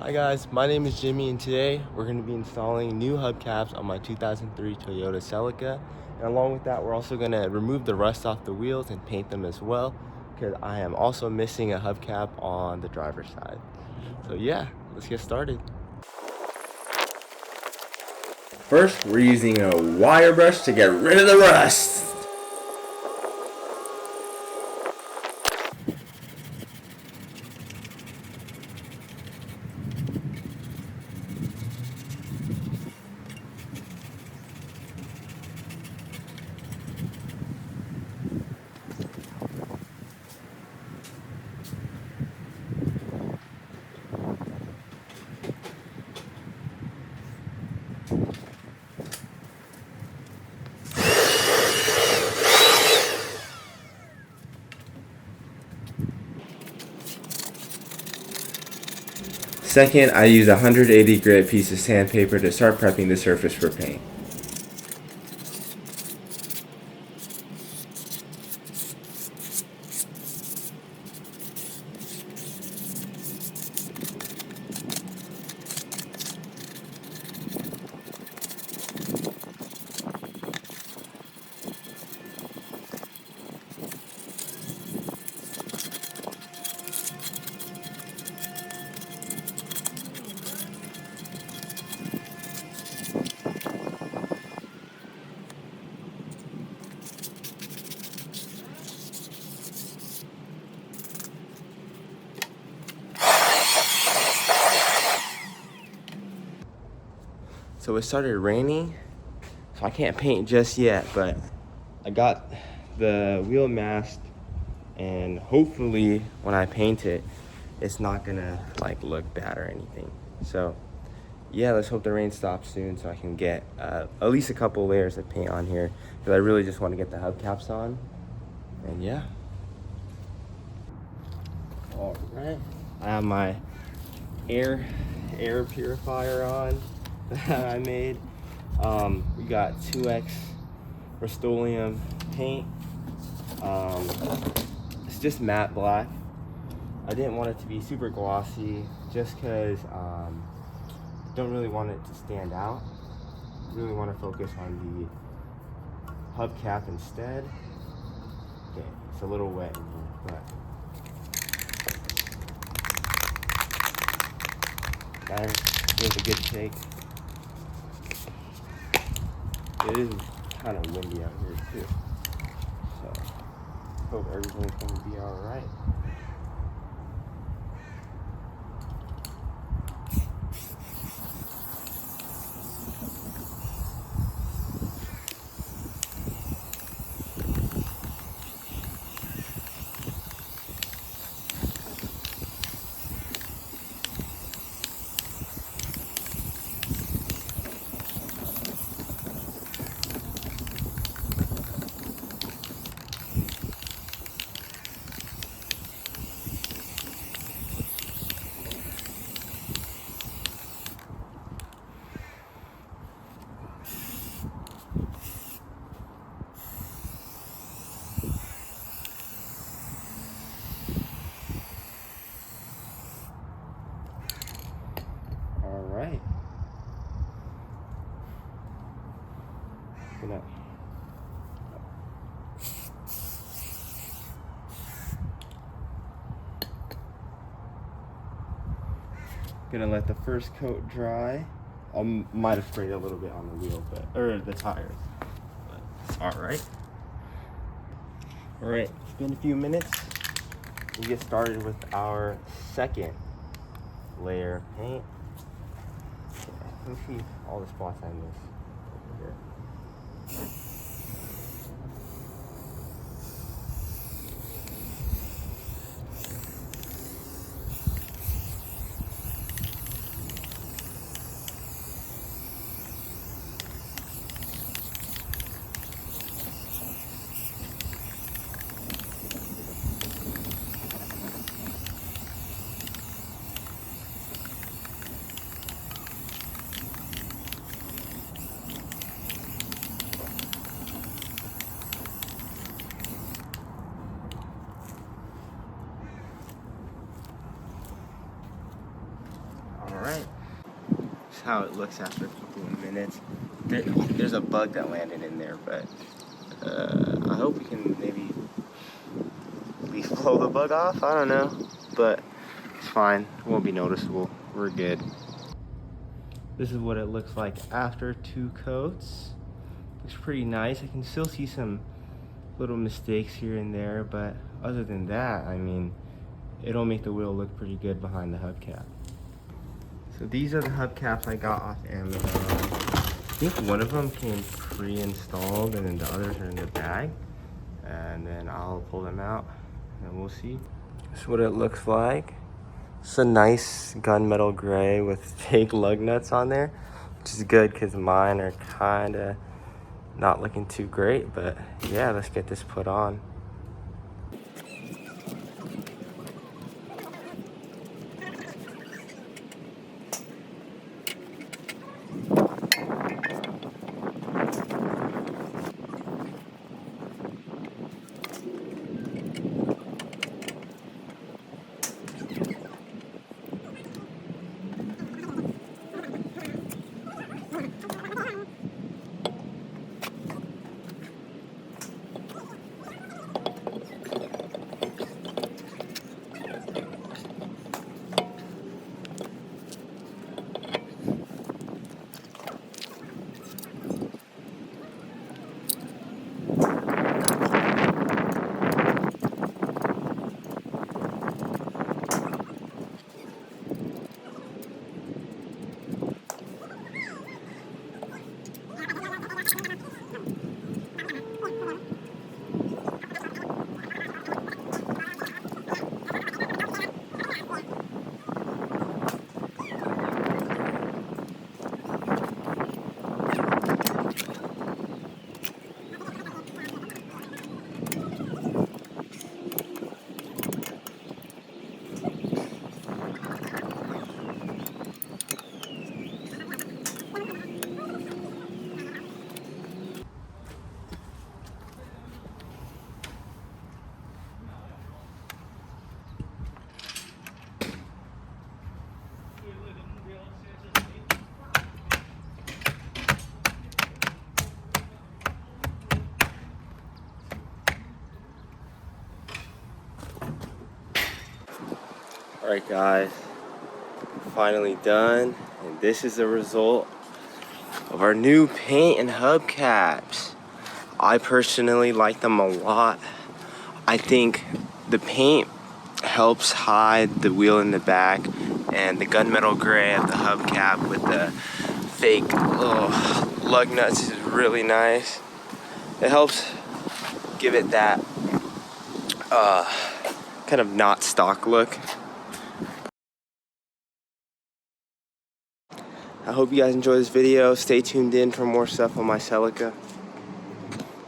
Hi guys, my name is Jimmy and today we're going to be installing new hubcaps on my 2003 Toyota Celica, and along with that we're also going to remove the rust off the wheels and paint them as well, because I am also missing a hubcap on the driver's side. So yeah, let's get started. First, we're using a wire brush to get rid of the rust. Second, I use a 180 grit piece of sandpaper to start prepping the surface for paint. So it started raining, so I can't paint just yet, but I got the wheel masked, and hopefully when I paint it, it's not gonna like look bad or anything. So yeah, let's hope the rain stops soon so I can get at least a couple layers of paint on here, because I really just want to get the hubcaps on. And yeah. All right, I have my air purifier on that I made. We got 2X Rust-Oleum paint. It's just matte black. I didn't want it to be super glossy just because I don't really want it to stand out. I really want to focus on the hubcap instead. Okay, it's a little wet in here, but that gives a good shake. It is kind of windy out here too, so hope everything's going to be all right. All right. Gonna let the first coat dry. I might have sprayed a little bit on the wheel, or the tires. But all right. All right. It's been a few minutes. We get started with our second layer of paint. Okay, let me see all the spots I missed over here. Alright. That's how it looks after a couple of minutes. There's a bug that landed in there, but I hope we can maybe at least blow the bug off. I don't know, but it's fine. It won't be noticeable. We're good. This is what it looks like after 2 coats. Looks pretty nice. I can still see some little mistakes here and there, but other than that, I mean, it'll make the wheel look pretty good behind the hubcap. So these are the hubcaps I got off Amazon. I think one of them came pre-installed and then the others are in the bag. And then I'll pull them out and we'll see. This is what it looks like. It's a nice gunmetal gray with fake lug nuts on there, which is good because mine are kind of not looking too great. But yeah, let's get this put on. Alright guys, finally done, and this is the result of our new paint and hubcaps. I personally like them a lot. I think the paint helps hide the wheel in the back, and the gunmetal gray of the hubcap with the fake lug nuts is really nice. It helps give it that kind of not stock look. I hope you guys enjoy this video. Stay tuned in for more stuff on my Celica.